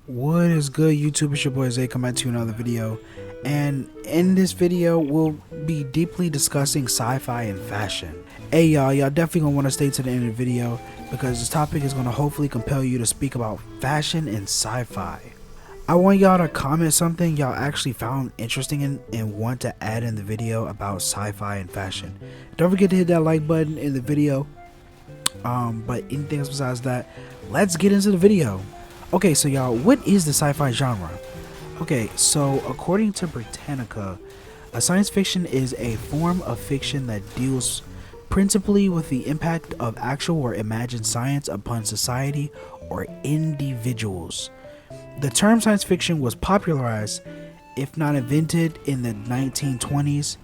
What is good, YouTube? It's your boy Zay coming to another video, and in this video we'll be deeply discussing sci-fi and fashion. Hey y'all definitely gonna want to stay to the end of the video because this topic is gonna hopefully compel you to speak about fashion and sci-fi. I want y'all to comment something y'all actually found interesting and want to add in the video about sci-fi and fashion. Don't forget to hit that like button in the video. But anything else besides that, let's get into the video. Okay, so y'all, what is the sci-fi genre? Okay, so according to Britanica, a science fiction is a form of fiction that deals principally with the impact of actual or imagined science upon society or individuals. The term science fiction was popularized, if not invented, in the 1920s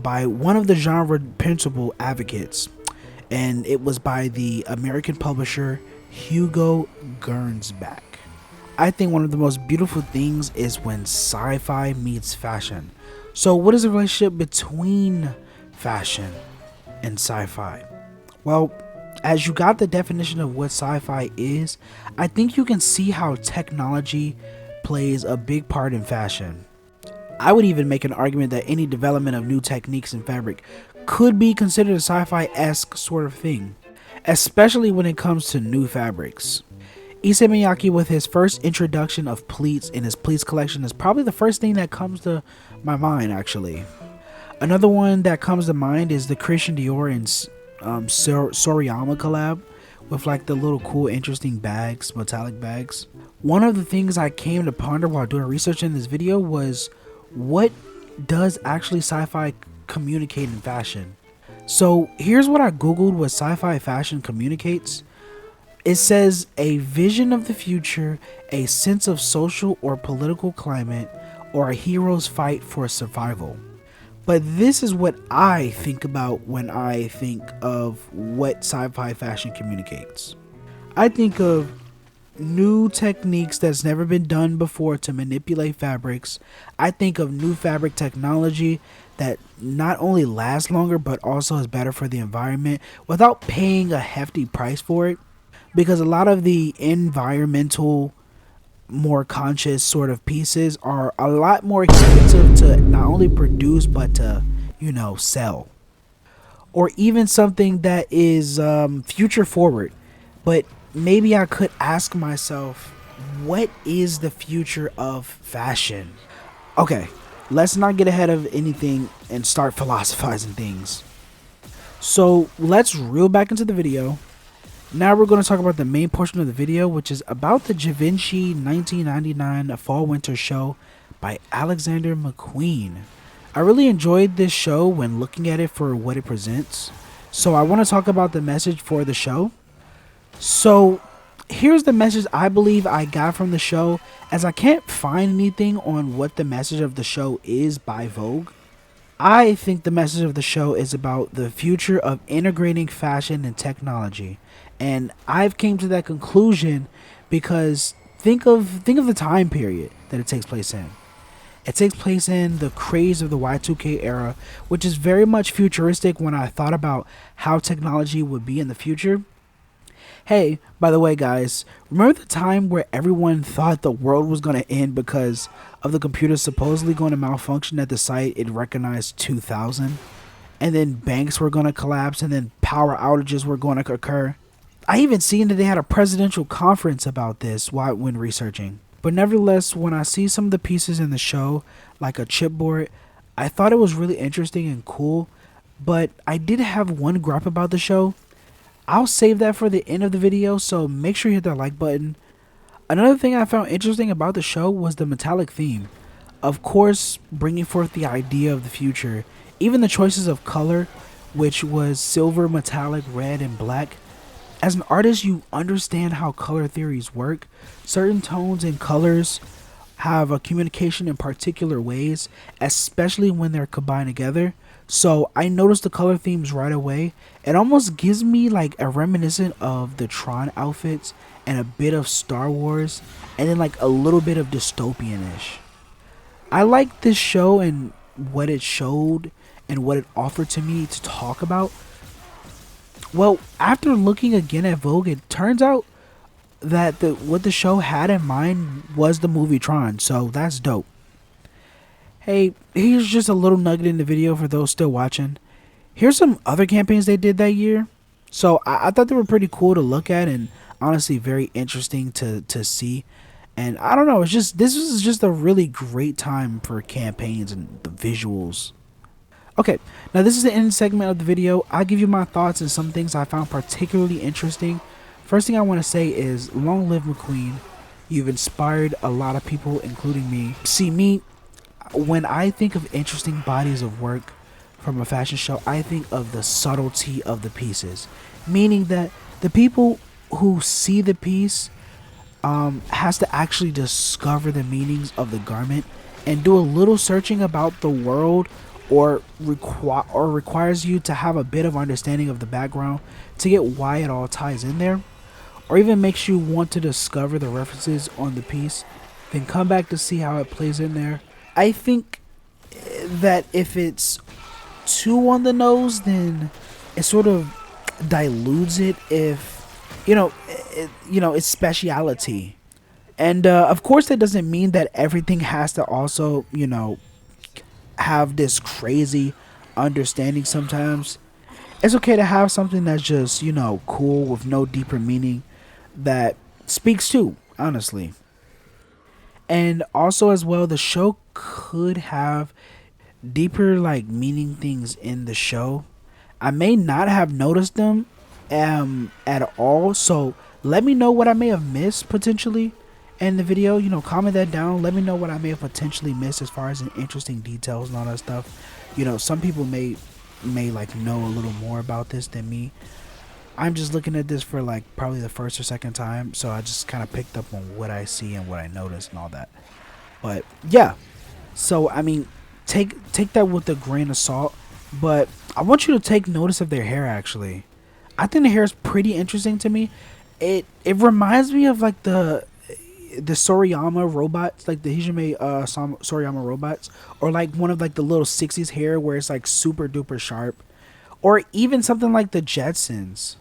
by one of the genre principal advocates, and it was by the American publisher Hugo Gernsback. I think one of the most beautiful things is when sci-fi meets fashion. So what is the relationship between fashion and sci-fi? Well, as you got the definition of what sci-fi is, I think you can see how technology plays a big part in fashion. I would even make an argument that any development of new techniques in fabric could be considered a sci-fi-esque sort of thing, especially when it comes to new fabrics. Issey Miyake, with his first introduction of pleats in his pleats collection, is probably the first thing that comes to my mind, actually. Another one that comes to mind is the Christian Dior and Soriyama collab with like the little cool interesting bags, metallic bags. One of the things I came to ponder while doing research in this video was, what does actually sci-fi communicate in fashion? So here's what I googled what sci-fi fashion communicates. It says a vision of the future, a sense of social or political climate, or a hero's fight for survival. But this is what I think about when I think of what sci-fi fashion communicates. I think of new techniques that's never been done before to manipulate fabrics. I think of new fabric technology that not only lasts longer but also is better for the environment without paying a hefty price for it, because a lot of the environmental, more conscious sort of pieces are a lot more expensive to not only produce but to, sell. Or even something that is future forward. But maybe I could ask myself, what is the future of fashion? Okay, let's not get ahead of anything and start philosophizing things. So let's reel back into the video. Now we're going to talk about the main portion of the video, which is about the Givenchy 1999 Fall Winter show by Alexander McQueen. I really enjoyed this show when looking at it for what it presents. So I want to talk about the message for the show. So here's the message I believe I got from the show, as I can't find anything on what the message of the show is by Vogue. I think the message of the show is about the future of integrating fashion and technology. And I've came to that conclusion because think of the time period that it takes place in. It takes place in the craze of the Y2K era, which is very much futuristic when I thought about how technology would be in the future. Hey, by the way, guys, remember the time where everyone thought the world was going to end because of the computer supposedly going to malfunction at the site it recognized 2000? And then banks were going to collapse and then power outages were going to occur? I even seen that they had a presidential conference about this when researching. But nevertheless, when I see some of the pieces in the show, like a chipboard, I thought it was really interesting and cool. But I did have one gripe about the show. I'll save that for the end of the video, so make sure you hit that like button. Another thing I found interesting about the show was the metallic theme. Of course, bringing forth the idea of the future. Even the choices of color, which was silver, metallic, red, and black. As an artist, you understand how color theories work. Certain tones and colors have a communication in particular ways, especially when they're combined together. So I noticed the color themes right away. It almost gives me like a reminiscent of the Tron outfits and a bit of Star Wars, and then like a little bit of dystopian-ish. I like this show and what it showed and what it offered to me to talk about. Well, after looking again at Vogue, it turns out that what the show had in mind was the movie Tron, so that's dope. Hey, here's just a little nugget in the video for those still watching. Here's some other campaigns they did that year. So I thought they were pretty cool to look at and honestly very interesting to see. And I don't know, it's just this was just a really great time for campaigns and the visuals. Okay, now this is the end segment of the video. I'll give you my thoughts and some things I found particularly interesting. First thing I want to say is long live McQueen. You've inspired a lot of people, including me. See, me, when I think of interesting bodies of work from a fashion show, I think of the subtlety of the pieces. Meaning that the people who see the piece has to actually discover the meanings of the garment and do a little searching about the world, or requires you to have a bit of understanding of the background to get why it all ties in there, or even makes you want to discover the references on the piece, then come back to see how it plays in there. I think that if it's too on the nose, then it sort of dilutes it, if it's speciality. And of course that doesn't mean that everything has to also have this crazy understanding. Sometimes it's okay to have something that's just cool with no deeper meaning that speaks to, honestly. And also as well, the show could have deeper meaning things in the show. I may not have noticed them at all, so let me know what I may have missed potentially in the video. Comment that down. Let me know what I may have potentially missed as far as interesting details and all that stuff. Some people may know a little more about this than me. I'm just looking at this for probably the first or second time, so I just kind of picked up on what I see and what I noticed and all that. But yeah, so I mean, take that with a grain of salt, but I want you to take notice of their hair. Actually, I think the hair is pretty interesting to me. It reminds me of the Sorayama robots, the Hijime Sorayama robots, or one of the little 60s hair where it's super duper sharp, or even something like the Jetsons.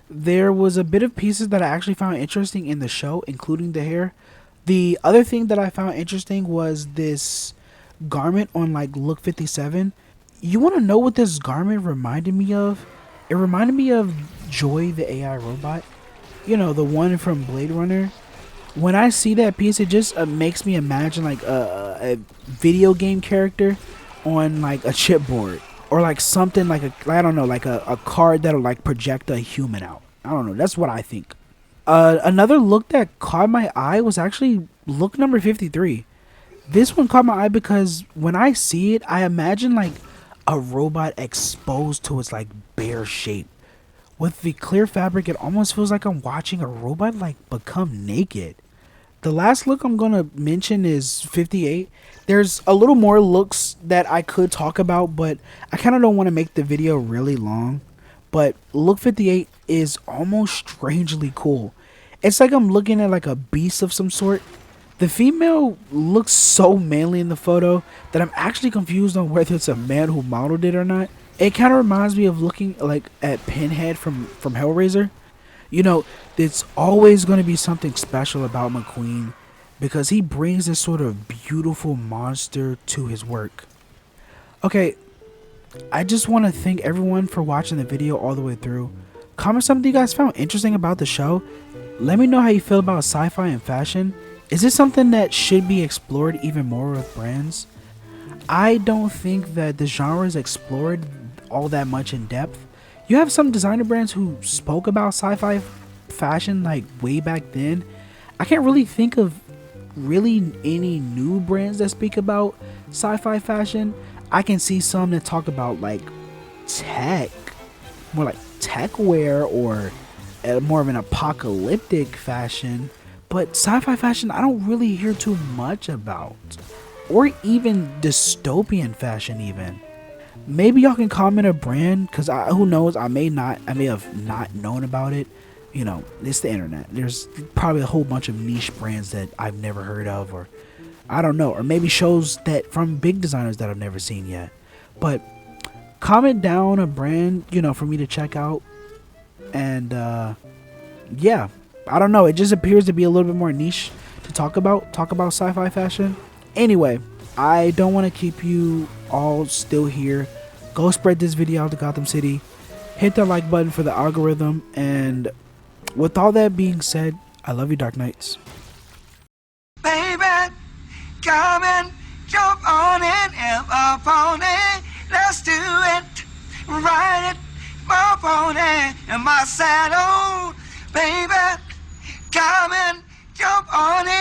There was a bit of pieces that I actually found interesting in the show, including the hair. The other thing that I found interesting was this garment on Look 57. You want to know what this garment reminded me of? It reminded me of Joy, the AI robot. The one from Blade Runner. When I see that piece, it just makes me imagine a video game character on a chipboard, or something I don't know, a card that'll project a human out. I don't know. That's what I think. Another look that caught my eye was actually look number 53. This one caught my eye because when I see it, I imagine a robot exposed to its bare shape. With the clear fabric, it almost feels like I'm watching a robot become naked. The last look I'm gonna mention is 58. There's a little more looks that I could talk about, but I kind of don't want to make the video really long. But look 58 is almost strangely cool. It's like I'm looking at a beast of some sort. The female looks so manly in the photo that I'm actually confused on whether it's a man who modeled it or not. It kind of reminds me of looking at Pinhead from Hellraiser. It's always going to be something special about McQueen because he brings this sort of beautiful monster to his work. Okay, I just want to thank everyone for watching the video all the way through. Comment something you guys found interesting about the show. Let me know how you feel about sci-fi and fashion. Is this something that should be explored even more with brands? I don't think that the genre is explored all that much in depth. You have some designer brands who spoke about sci-fi fashion way back then. I can't really think of any new brands that speak about sci-fi fashion. I can see some that talk about tech, more tech wear, or more of an apocalyptic fashion. But sci-fi fashion, I don't really hear too much about, or even dystopian fashion even. Maybe y'all can comment a brand, because who knows, I may have not known about it. It's the internet. There's probably a whole bunch of niche brands that I've never heard of, or I don't know, or maybe shows that from big designers that I've never seen yet. But comment down a brand, for me to check out. And yeah, I don't know, it just appears to be a little bit more niche to talk about sci-fi fashion. Anyway, I don't want to keep you all still here. Go spread this video out to Gotham City. Hit the like button for the algorithm. And with all that being said, I love you, Dark Knights. Baby, come and jump on it, and up on it. Let's do it. Ride it, my pony and my saddle. Baby, come and jump on it.